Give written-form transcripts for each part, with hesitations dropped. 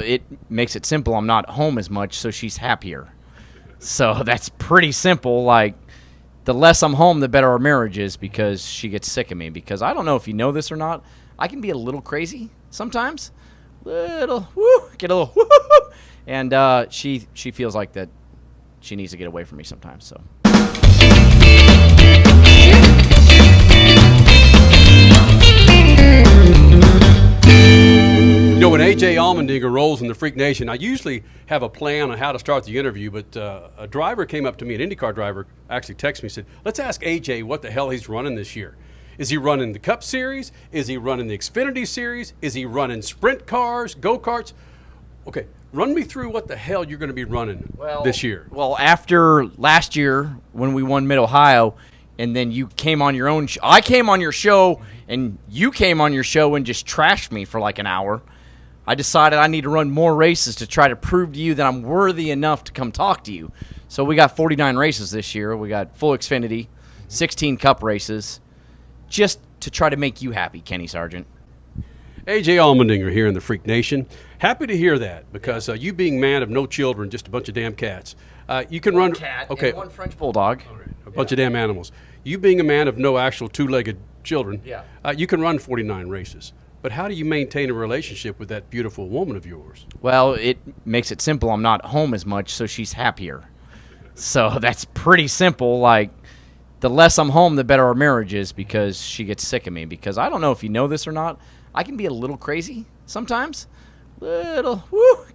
It makes it simple. I'm not home as much, so she's happier. So that's pretty simple. Like, the less I'm home, the better our marriage is, because she gets sick of me. Because I don't know if you know this or not, I can be a little crazy sometimes. Get a little woo, and she feels like that she needs to get away from me sometimes. So. You know, when A.J. Allmendinger rolls in the Freak Nation, I usually have a plan on how to start the interview, but a driver came up to me, an IndyCar driver, actually texted me and said, let's ask A.J. what the hell he's running this year. Is he running the Cup Series? Is he running the Xfinity Series? Is he running sprint cars, go-karts? Okay, run me through what the hell you're going to be running this year. Well, after last year when we won Mid-Ohio, and then you came on your own I came on your show, and you came on your show and just trashed me for like an hour. I decided I need to run more races to try to prove to you that I'm worthy enough to come talk to you. So we got 49 races this year. We got full Xfinity, 16 Cup races, just to try to make you happy, Kenny Sargent. A.J. Allmendinger here in the Freak Nation. Happy to hear that, because you being man of no children, just a bunch of damn cats, you can run. Cat okay, and one French bulldog. All right, a bunch of damn animals. You being a man of no actual two-legged children, you can run 49 races. But how do you maintain a relationship with that beautiful woman of yours? Well, it makes it simple. I'm not home as much, so she's happier. So that's pretty simple. Like, the less I'm home, the better our marriage is, because she gets sick of me. Because I don't know if you know this or not, I can be a little crazy sometimes. Get a little woo,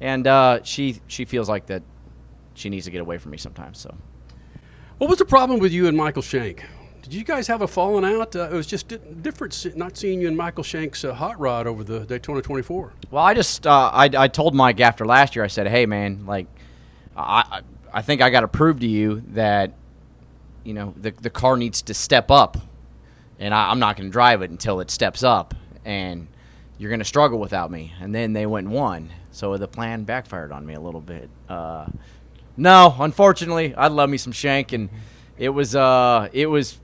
and she feels like that she needs to get away from me sometimes. So. What was the problem with you and Michael Shank? Did you guys have a falling out? It was just different not seeing you and Michael Shank's hot rod over the Daytona 24. Well, I just I told Mike after last year, I said, hey, man, like, I think I got to prove to you that, you know, the car needs to step up, and I'm not going to drive it until it steps up, and you're going to struggle without me. And then they went and won, so the plan backfired on me a little bit. No, unfortunately, I love me some Shank, and it was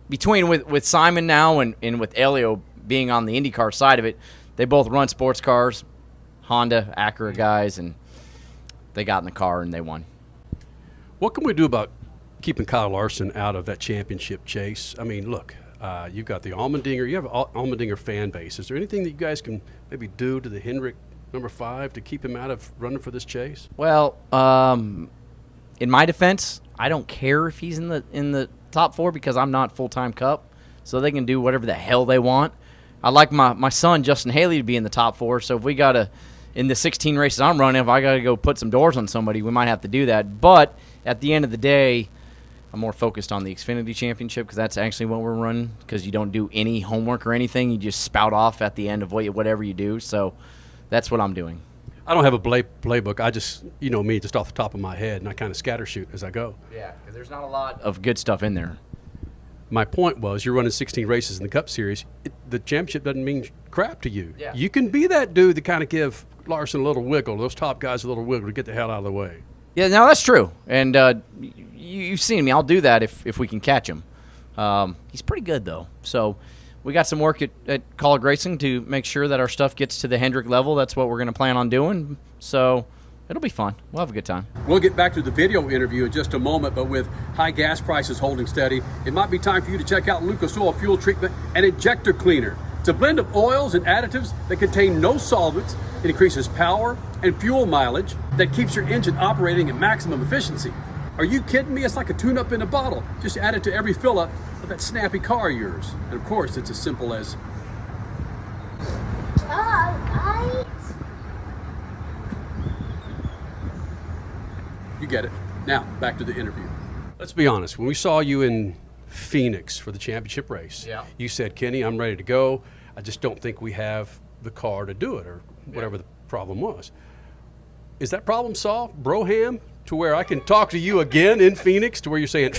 between with Simon now and with Elio being on the IndyCar side of it. They both run sports cars, Honda, Acura guys, and they got in the car and they won. What can we do about keeping Kyle Larson out of that championship chase? I mean, look, you've got the Allmendinger, you have an Allmendinger fan base. Is there anything that you guys can maybe do to the Hendrick number 5 to keep him out of running for this chase? Well, in my defense, I don't care if he's in the top 4, because I'm not full-time Cup, so they can do whatever the hell they want. I like my son Justin Haley to be in the top 4, so if we gotta, in the 16 races I'm running, if I gotta go put some doors on somebody, we might have to do that. But at the end of the day, I'm more focused on the Xfinity Championship, because that's actually what we're running, because you don't do any homework or anything. You just spout off at the end of whatever you do, so that's what I'm doing. I don't have a playbook. I just, you know me, just off the top of my head, and I kind of scatter shoot as I go. Yeah, because there's not a lot of good stuff in there. My point was, you're running 16 races in the Cup Series. The championship doesn't mean crap to you. Yeah. You can be that dude to kind of give Larson a little wiggle, those top guys a little wiggle to get the hell out of the way. Yeah, no, that's true. And you've seen me. I'll do that if we can catch him. He's pretty good, though. So we got some work at College Racing to make sure that our stuff gets to the Hendrick level. That's what we're going to plan on doing. So it'll be fun. We'll have a good time. We'll get back to the video interview in just a moment, but with high gas prices holding steady, it might be time for you to check out Lucas Oil Fuel Treatment and Injector Cleaner. It's a blend of oils and additives that contain no solvents. It increases power and fuel mileage that keeps your engine operating at maximum efficiency. Are you kidding me? It's like a tune-up in a bottle. Just add it to every fill-up of that snappy car of yours. And of course, it's as simple as... You get it. Now, back to the interview. Let's be honest. When we saw you in Phoenix for the championship race, you said, Kenny, I'm ready to go. I just don't think we have the car to do it, or whatever the problem was. Is that problem solved, Broham, to where I can talk to you again in Phoenix, to where you're saying,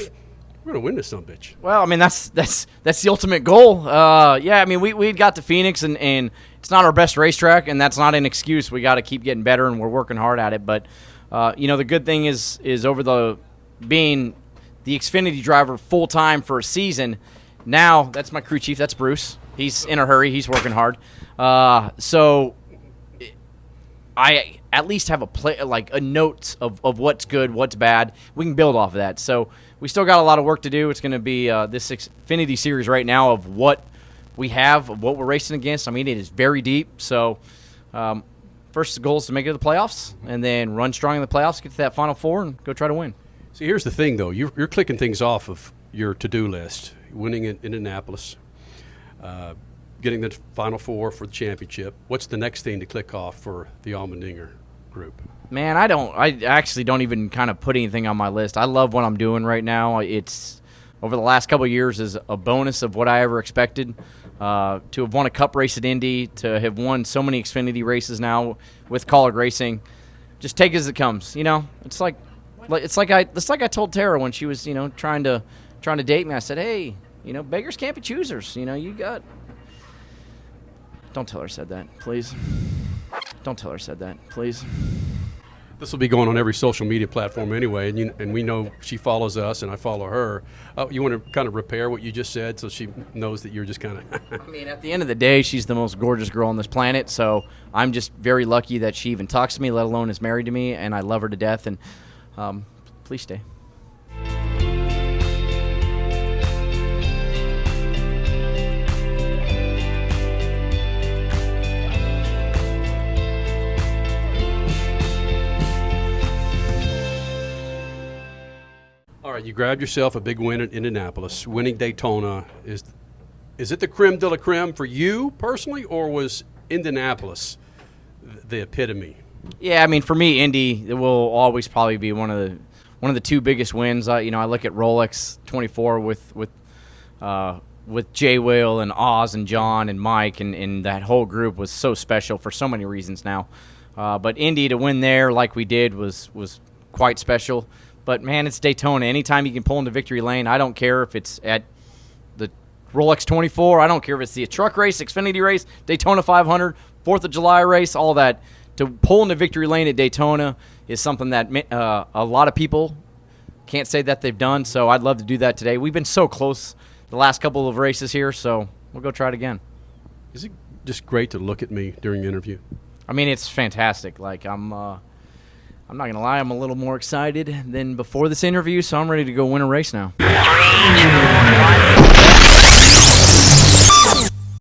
we're going to win this son of a bitch? Well, I mean, that's the ultimate goal. Yeah, I mean, we got to Phoenix, and it's not our best racetrack, and that's not an excuse. We got to keep getting better, and we're working hard at it. But, you know, the good thing is over being the Xfinity driver full-time for a season, now that's my crew chief. That's Bruce. He's in a hurry. He's working hard. So I at least have a notes of what's good, what's bad. We can build off of that. So we still got a lot of work to do. It's going to be this Xfinity series right now of what we have, of what we're racing against. I mean, it is very deep. So first goal is to make it to the playoffs, and then run strong in the playoffs, get to that Final Four, and go try to win. See, here's the thing, though. You're clicking things off of your to-do list. Winning in Indianapolis, getting the Final Four for the championship. What's the next thing to click off for the Allmendinger group? Man, I actually don't even kind of put anything on my list. I love what I'm doing right now. It's over the last couple of years is a bonus of what I ever expected. To have won a Cup race at Indy, to have won so many Xfinity races now with college racing, just take it as it comes. You know, it's like I told Tara when she was trying to date me. I said, hey, beggars can't be choosers. You got. Don't tell her I said that, please. Don't tell her I said that, please. This will be going on every social media platform anyway, and we know she follows us and I follow her. You want to kind of repair what you just said so she knows that you're just kind of. I mean, at the end of the day, she's the most gorgeous girl on this planet, so I'm just very lucky that she even talks to me, let alone is married to me, and I love her to death. And please stay. All right, you grabbed yourself a big win at Indianapolis. Winning Daytona, is it the creme de la creme for you personally, or was Indianapolis the epitome? Yeah, I mean, for me, Indy it will always probably be one of the two biggest wins. I look at Rolex 24 with Jay Will and Oz and John and Mike, and that whole group was so special for so many reasons now. But Indy to win there like we did was quite special. But, man, it's Daytona. Anytime you can pull into victory lane, I don't care if it's at the Rolex 24. I don't care if it's the truck race, Xfinity race, Daytona 500, 4th of July race, all that. To pull into victory lane at Daytona is something that a lot of people can't say that they've done. So I'd love to do that today. We've been so close the last couple of races here, so we'll go try it again. Is it just great to look at me during the interview? I mean, it's fantastic. Like, I'm not going to lie, I'm a little more excited than before this interview, so I'm ready to go win a race now. 3, 2, 1.